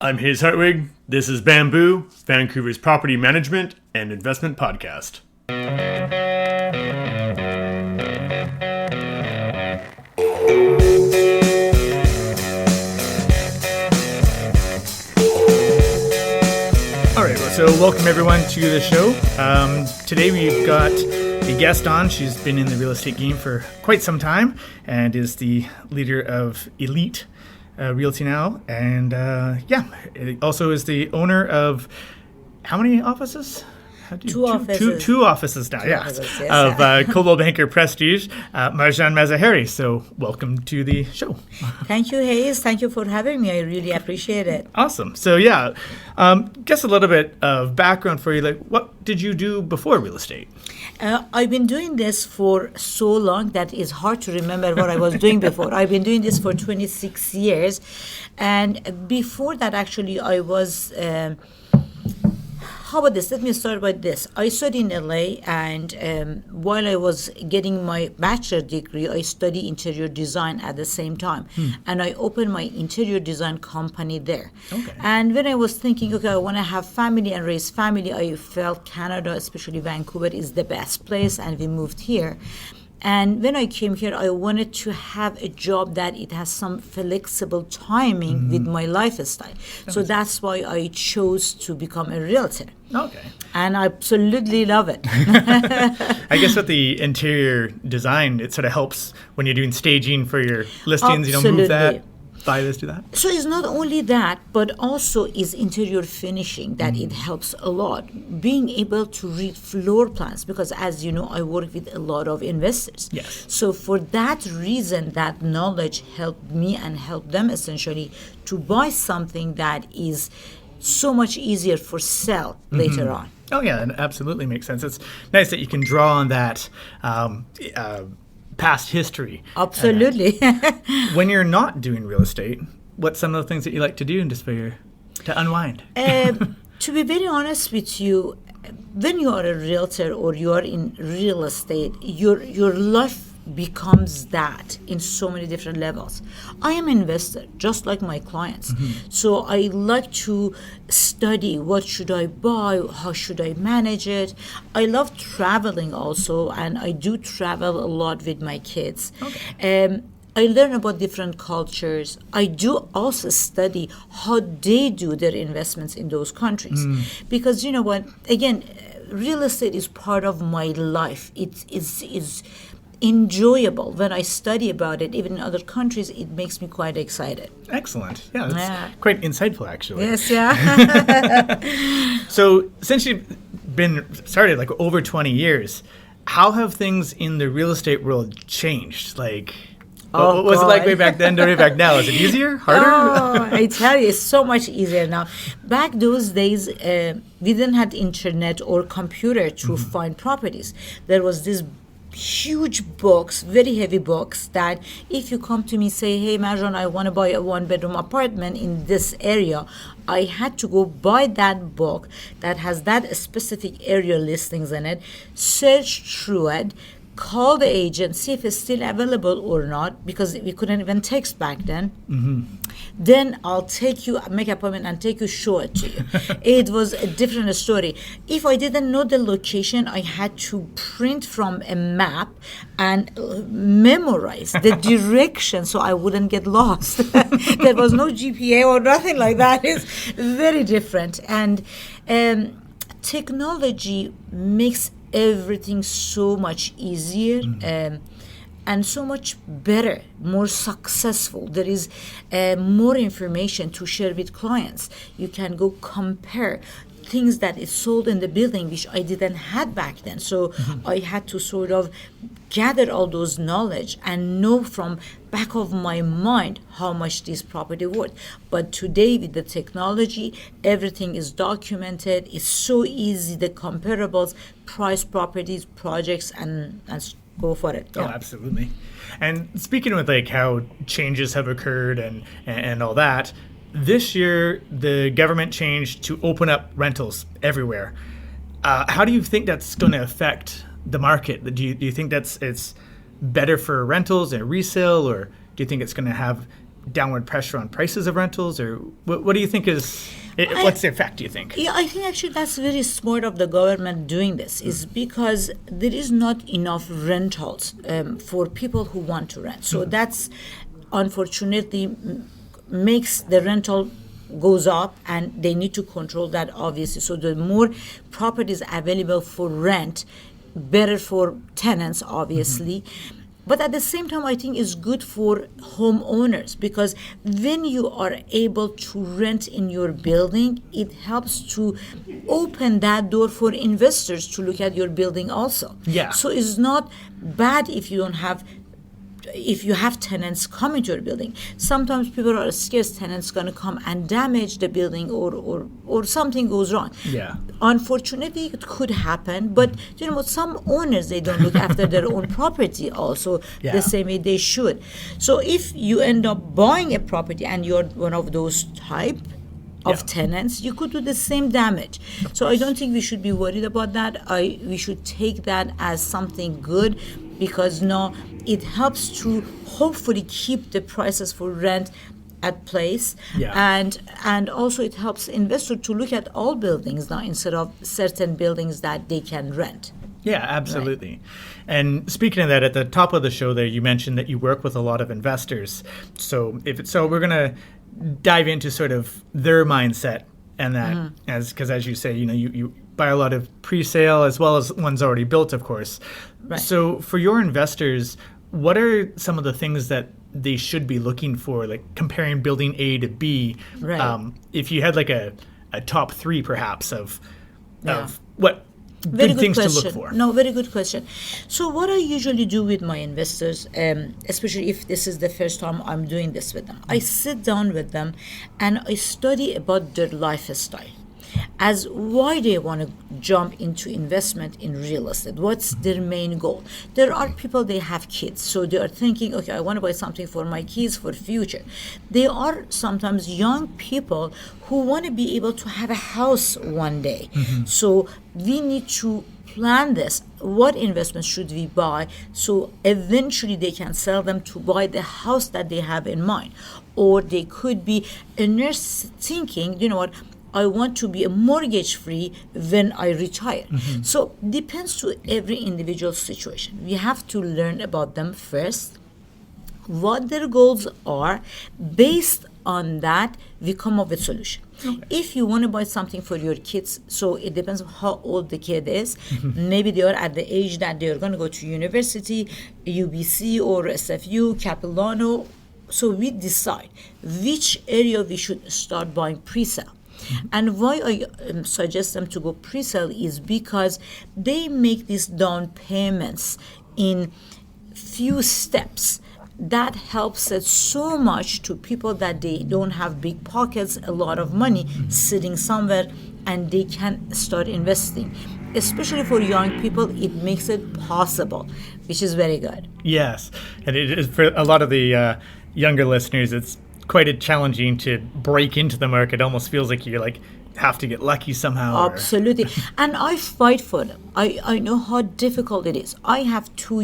I'm Haze Hartwig. This is Bamboo, Vancouver's property management and investment podcast. All right, so welcome everyone to the show. Today we've got a guest on. She's been in the real estate game for quite some time and is the leader of Elite Realty now, and it also is the owner of how many offices? Two offices. Two offices now, of Coldwell Banker Prestige, Marjan Mazaheri. So welcome to the show. Thank you, Haze. Thank you for having me. I really appreciate it. Awesome. So just a little bit of background for you. Like, what did you do before real estate? I've been doing this for so long that it's hard to remember what I was doing before. I've been doing this for 26 years. And before that, actually, I was... how about this? Let me start with this. I studied in LA, and while I was getting my bachelor degree, I studied interior design at the same time. And I opened my interior design company there. Okay. And when I was thinking, okay, I want to have family and raise family, I felt Canada, especially Vancouver, is the best place, and we moved here. And when I came here, I wanted to have a job that it has some flexible timing with my lifestyle. So that's why I chose to become a realtor. Okay. And I absolutely love it. I guess with the interior design, it sort of helps when you're doing staging for your listings, move that, buy this, do that. So it's not only that, but also is interior finishing that it helps a lot. Being able to read floor plans, because as you know, I work with a lot of investors. Yes. So for that reason, that knowledge helped me and helped them essentially to buy something that is so much easier for sell later on. Oh yeah, it absolutely makes sense. It's nice that you can draw on that past history. Absolutely. When you're not doing real estate, what's some of the things that you like to do just to unwind? To be very honest with you, when you are a realtor or you are in real estate, your life becomes that in so many different levels. I am an investor, just like my clients. So I like to study what should I buy, how should I manage it. I love traveling also, and I do travel a lot with my kids. Okay. I learn about different cultures. I do also study how they do their investments in those countries. Because you know what, again, real estate is part of my life. It is enjoyable. When I study about it, even in other countries, it makes me quite excited. Excellent. Yeah, that's quite insightful, actually. Yes, yeah. So since you've been started like over 20 years, how have things in the real estate world changed? Like, what was it like way back then to way back now? Is it easier, harder? Oh, I tell you, it's so much easier now. Back those days, we didn't have internet or computer to find properties. There was this huge books, very heavy books, that if you come to me say, hey Marjan, I want to buy a one-bedroom apartment in this area, I had to go buy that book that has that specific area listings in it, search through it, call the agent, see if it's still available or not, because we couldn't even text back then. Then I'll take you, make an appointment and take you, show it to you. It was a different story. If I didn't know the location, I had to print from a map and memorize the direction so I wouldn't get lost. There was no GPA or nothing like that. It's very different. And technology makes everything so much easier and so much better, more successful. There is more information to share with clients. You can go compare things that is sold in the building, which I didn't have back then. So I had to sort of gather all those knowledge and know from back of my mind how much this property worth. But today with the technology, everything is documented. It's so easy, the comparables, price properties, projects, and go for it. Oh, absolutely. And speaking with like how changes have occurred and all that, this year the government changed to open up rentals everywhere. How do you think that's going to affect the market? Do you think it's better for rentals and resale, or do you think it's going to have downward pressure on prices of rentals, or what do you think what's the effect, do you think? Yeah, I think actually that's very smart of the government doing this, is because there is not enough rentals for people who want to rent. So that's unfortunately makes the rental goes up, and they need to control that, obviously. So the more properties available for rent, better for tenants, obviously. But at the same time, I think it's good for homeowners, because when you are able to rent in your building, it helps to open that door for investors to look at your building also. Yeah. So it's not bad if you have tenants coming to your building. Sometimes people are scared tenants going to come and damage the building, or something goes wrong. Yeah. Unfortunately, it could happen, but you know what? Some owners, they don't look after their own property also the same way they should. So if you end up buying a property and you're one of those type of tenants, you could do the same damage. So I don't think we should be worried about that. We should take that as something good, because now it helps to hopefully keep the prices for rent at place, and also it helps investors to look at all buildings now instead of certain buildings that they can rent. Yeah, absolutely. Right. And speaking of that, at the top of the show there, you mentioned that you work with a lot of investors. So we're going to dive into sort of their mindset, and that because as you say, you buy a lot of pre-sale as well as ones already built, of course. Right. So for your investors, what are some of the things that they should be looking for, like comparing building A to B? Right. If you had like a top three perhaps of what very good things question. To look for. No, very good question. So what I usually do with my investors, especially if this is the first time I'm doing this with them, I sit down with them and I study about their lifestyle, as why they want to jump into investment in real estate. What's their main goal? There are people, they have kids, so they are thinking, okay, I want to buy something for my kids for future. There are sometimes young people who want to be able to have a house one day. So we need to plan this. What investments should we buy so eventually they can sell them to buy the house that they have in mind? Or they could be a nurse thinking, you know what, I want to be a mortgage free when I retire. So depends to every individual situation. We have to learn about them first, what their goals are. Based on that, we come up with solution. Okay. If you want to buy something for your kids, so it depends on how old the kid is. Maybe they are at the age that they are going to go to university, UBC or SFU, Capilano. So we decide which area we should start buying pre-sale. And why I suggest them to go pre-sale is because they make these down payments in few steps. That helps it so much to people that they don't have big pockets, a lot of money sitting somewhere, and they can start investing. Especially for young people, it makes it possible, which is very good. Yes, and it is for a lot of the younger listeners, it's quite challenging to break into the market. It almost feels like you have to get lucky somehow. Absolutely. And I fight for them. I know how difficult it is. I have two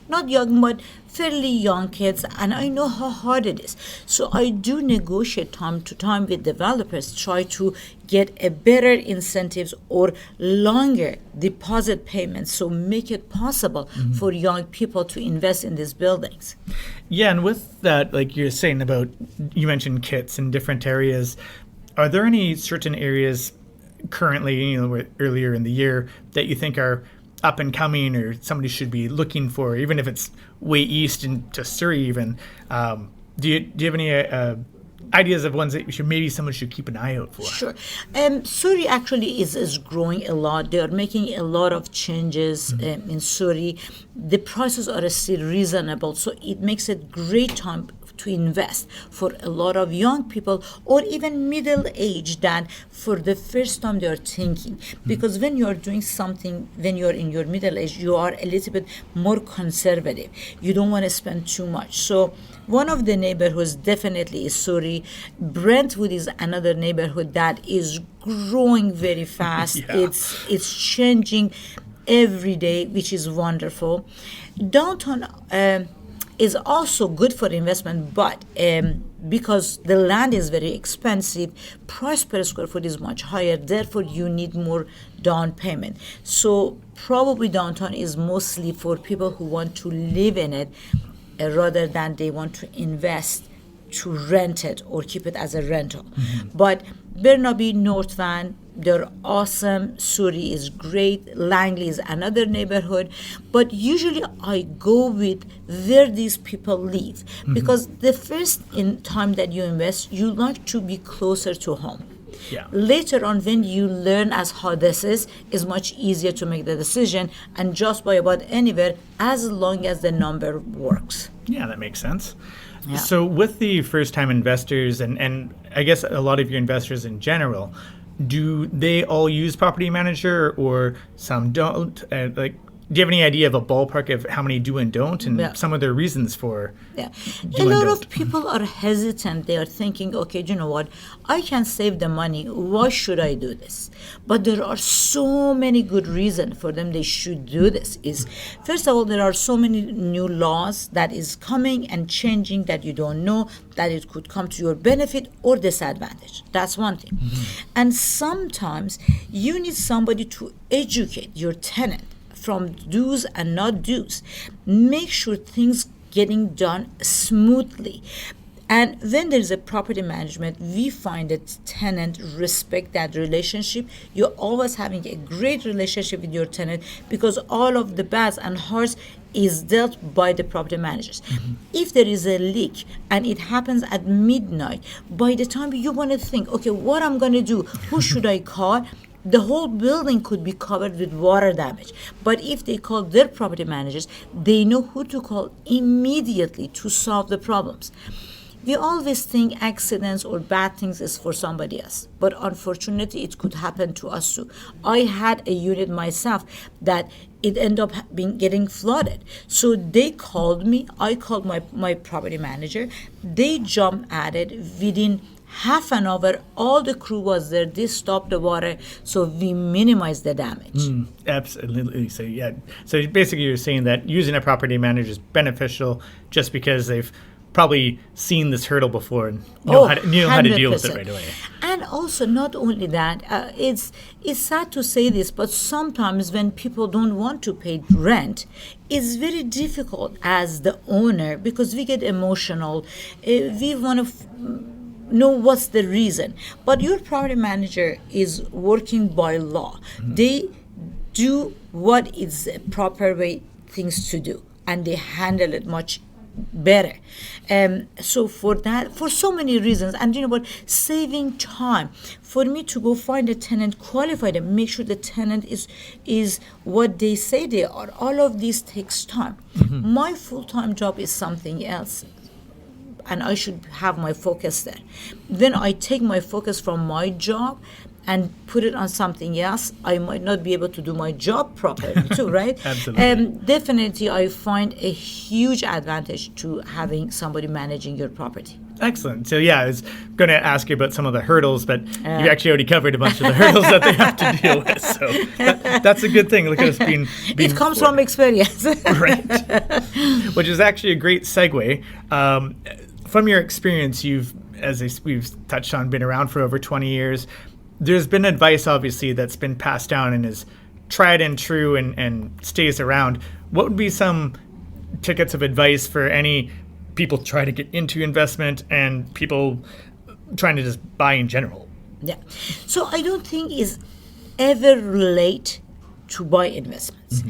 not young, but fairly young kids, and I know how hard it is. So I do negotiate time to time with developers, try to get a better incentives or longer deposit payments, so make it possible for young people to invest in these buildings. Yeah, and with that, like you're saying about, you mentioned kits in different areas. Are there any certain areas currently, earlier in the year, that you think are up and coming, or somebody should be looking for, even if it's way east into Surrey even? Do you have any ideas of ones that someone should keep an eye out for? Sure. Surrey actually is growing a lot. They are making a lot of changes in Surrey. The prices are still reasonable, so it makes it great time to invest for a lot of young people, or even middle age, that for the first time they are thinking. Because when you are doing something, when you are in your middle age, you are a little bit more conservative. You don't want to spend too much. So one of the neighborhoods definitely is Surrey. Brentwood is another neighborhood that is growing very fast. It's changing every day, which is wonderful. Downtown is also good for investment, but because the land is very expensive, price per square foot is much higher, therefore you need more down payment. So probably downtown is mostly for people who want to live in it rather than they want to invest to rent it or keep it as a rental. But Burnaby, North Van, they're awesome. Surrey is great. Langley is another neighborhood. But usually I go with where these people live, because the first in time that you invest, you like to be closer to home. Yeah. Later on, when you learn as how this is much easier to make the decision and just buy about anywhere as long as the number works. Yeah, that makes sense. Yeah. So with the first-time investors, and I guess a lot of your investors in general, do they all use property manager or some don't? Do you have any idea of a ballpark of how many do and don't, and some of their reasons for Yeah. do A and lot don't? of people are hesitant. They are thinking, okay, you know what? I can save the money. Why should I do this? But there are so many good reasons for them they should do this. First of all, there are so many new laws that is coming and changing that you don't know that it could come to your benefit or disadvantage. That's one thing. And sometimes you need somebody to educate your tenant from do's and not do's. Make sure things getting done smoothly. And when there's a property management, we find that tenant respect that relationship. You're always having a great relationship with your tenant because all of the bads and hearts is dealt by the property managers. If there is a leak and it happens at midnight, by the time you want to think, okay, what I'm going to do, who should I call? The whole building could be covered with water damage. But if they call their property managers, they know who to call immediately to solve the problems. We always think accidents or bad things is for somebody else, but unfortunately it could happen to us too. I had a unit myself that it ended up getting flooded. So they called me, I called my property manager, they jumped at it within half an hour. All the crew was there, they stopped the water, so we minimized the damage. Absolutely. So basically you're saying that using a property manager is beneficial just because they've probably seen this hurdle before and knew how to deal with it right away. And also, not only that, it's sad to say this, but sometimes when people don't want to pay rent, it's very difficult as the owner because we get emotional. We want to know what's the reason. But your property manager is working by law. They do what is the proper way things to do, and they handle it much better. So for that, for so many reasons, and you know what, saving time for me to go find a tenant, qualified and make sure the tenant is what they say they are. All of this takes time. My full-time job is something else, and I should have my focus there. Then I take my focus from my job and put it on something else, I might not be able to do my job properly too, right? Absolutely. Definitely, I find a huge advantage to having somebody managing your property. Excellent. So I was going to ask you about some of the hurdles, but you actually already covered a bunch of the hurdles that they have to deal with. So that's a good thing. Look at us being it comes from experience. Right. Which is actually a great segue. From your experience, we've touched on, been around for over 20 years. There's been advice, obviously, that's been passed down and is tried and true and stays around. What would be some tickets of advice for any people trying to get into investment and people trying to just buy in general? Yeah. So I don't think it's ever late to buy investments.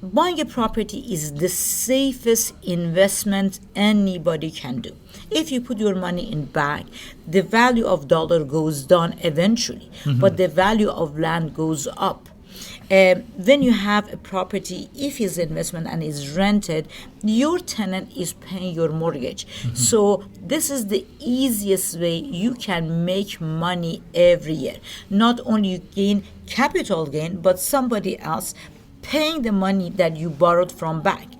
Buying a property is the safest investment anybody can do. If you put your money in bank, the value of dollar goes down eventually, but the value of land goes up. When you have a property, if it's investment and is rented, your tenant is paying your mortgage. So this is the easiest way you can make money every year. Not only you gain capital gain, but somebody else paying the money that you borrowed from bank.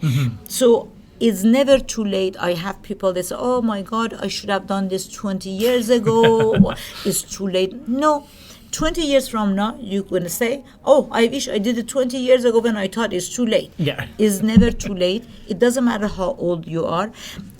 So it's never too late. I have people that say, oh my God, I should have done this 20 years ago. It's too late. No. 20 years from now, you're going to say, oh, I wish I did it 20 years ago when I thought it's too late. Yeah. It's never too late. It doesn't matter how old you are.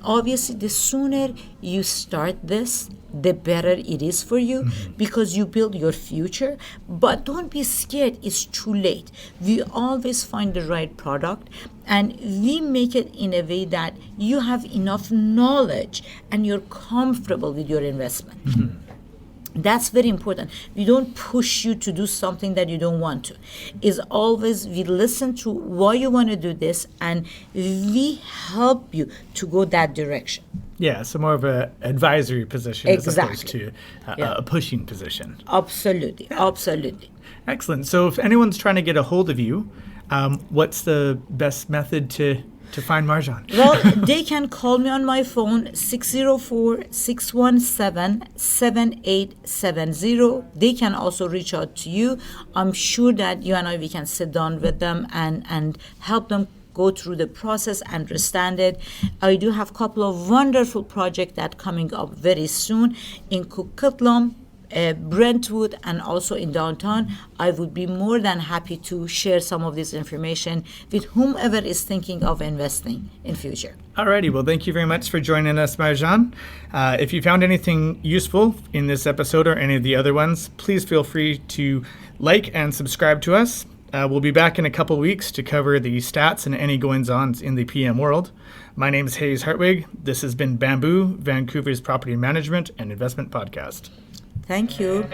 Obviously, the sooner you start this, the better it is for you because you build your future. But don't be scared, it's too late. We always find the right product and we make it in a way that you have enough knowledge and you're comfortable with your investment. That's very important. We don't push you to do something that you don't want to. It's always we listen to why you want to do this and we help you to go that direction. Yeah, so more of a advisory position as opposed Exactly. to a pushing position. Absolutely, absolutely. Excellent. So if anyone's trying to get a hold of you, what's the best method to find Marjan? Well, they can call me on my phone, 604-617-7870. They can also reach out to you. I'm sure that you and I, we can sit down with them and help them go through the process, understand it. I do have a couple of wonderful projects that coming up very soon in Coquitlam, Brentwood, and also in downtown. I would be more than happy to share some of this information with whomever is thinking of investing in future. Alrighty, well, thank you very much for joining us, Marjan. If you found anything useful in this episode or any of the other ones, please feel free to like and subscribe to us. We'll be back in a couple weeks to cover the stats and any goings-ons in the PM world. My name is Haze Hartwig. This has been Bamboo, Vancouver's property management and investment podcast. Thank you.